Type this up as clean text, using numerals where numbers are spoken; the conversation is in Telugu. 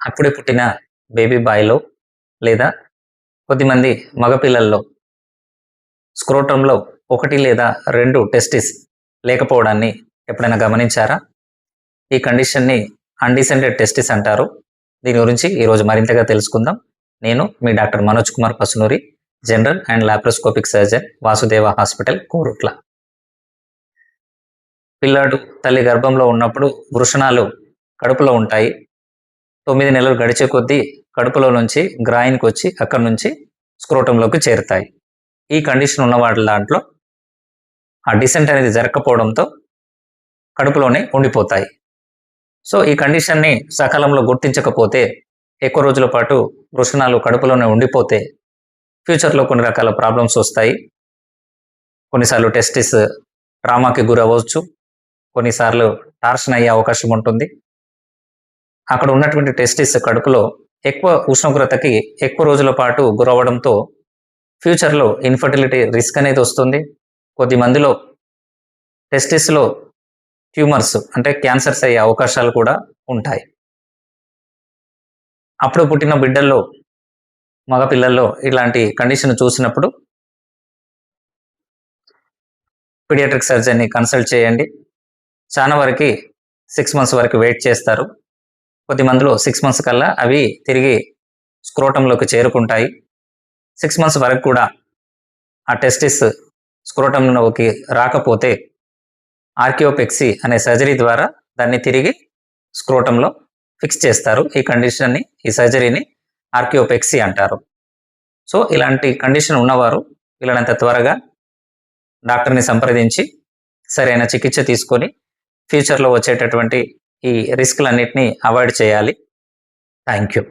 అప్పుడే పుట్టిన బేబీ బాయ్‌లో లేదా కొద్దిమంది మగపిల్లల్లో స్క్రోటంలో 1 లేదా 2 టెస్టిస్ లేకపోవడాన్ని ఎప్పుడైనా గమనించారా? ఈ కండిషన్‌ని అన్‌డిసెండెడ్ టెస్టిస్ అంటారు. దీని గురించి ఈరోజు మరింతగా తెలుసుకుందాం. నేను మీ doctor Manoj Kumar Pasunuri, general and laparoscopic surgeon, Vasudeva hospital, Korutla. పిల్లాడు తల్లి గర్భంలో ఉన్నప్పుడు వృషణాలు కడుపులో ఉంటాయి. 9 నెలలు గడిచే కొద్దీ కడుపులో నుంచి గ్రాయిన్‌కి వచ్చి అక్కడి నుంచి స్క్రోటంలోకి చేరుతాయి. ఈ కండిషన్ ఉన్నవాళ్ళ దాంట్లో ఆ డిసెంట్ అనేది జరగకపోవడంతో కడుపులోనే ఉండిపోతాయి. సో ఈ కండిషన్ని సకాలంలో గుర్తించకపోతే, ఎక్కువ రోజుల పాటు వృషణాలు కడుపులోనే ఉండిపోతే ఫ్యూచర్లో కొన్ని రకాల ప్రాబ్లమ్స్ వస్తాయి. కొన్నిసార్లు టెస్టిస్ ట్రామాకి గురవ్వచ్చు. కొన్నిసార్లు టార్షన్ అయ్యే అవకాశం ఉంటుంది. అక్కడ ఉన్నటువంటి టెస్టిస్ కడుపులో ఎక్కువ ఉష్ణోగ్రతకి ఎక్కువ రోజుల పాటు గురవ్వడంతో ఫ్యూచర్లో ఇన్ఫర్టిలిటీ రిస్క్ అనేది వస్తుంది. కొద్ది మందిలో టెస్టిస్లో ట్యూమర్స్ అంటే క్యాన్సర్స్ అయ్యే అవకాశాలు కూడా ఉంటాయి. అప్పుడు పుట్టిన బిడ్డల్లో, మగపిల్లల్లో ఇలాంటి కండిషన్ చూసినప్పుడు పీడియాట్రిక్ సర్జన్ని కన్సల్ట్ చేయండి. చాలా వరకు 6 మంత్స్ వరకు వెయిట్ చేస్తారు. కొద్ది మందిలో 6 మంత్స్ కల్లా అవి తిరిగి స్క్రోటంలోకి చేరుకుంటాయి. 6 మంత్స్ వరకు కూడా ఆ టెస్టిస్ స్క్రోటంలోకి రాకపోతే ఆర్కియోపెక్సీ అనే సర్జరీ ద్వారా దాన్ని తిరిగి స్క్రోటంలో ఫిక్స్ చేస్తారు. ఈ కండిషన్ని, ఈ సర్జరీని ఆర్కియోపెక్సీ అంటారు. సో ఇలాంటి కండిషన్ ఉన్నవారు వీలైనంత త్వరగా డాక్టర్ని సంప్రదించి సరైన చికిత్స తీసుకొని ఫ్యూచర్లో వచ్చేటటువంటి ఈ రిస్క్లన్నిటిని అవాయిడ్ చేయాలి. Thank you.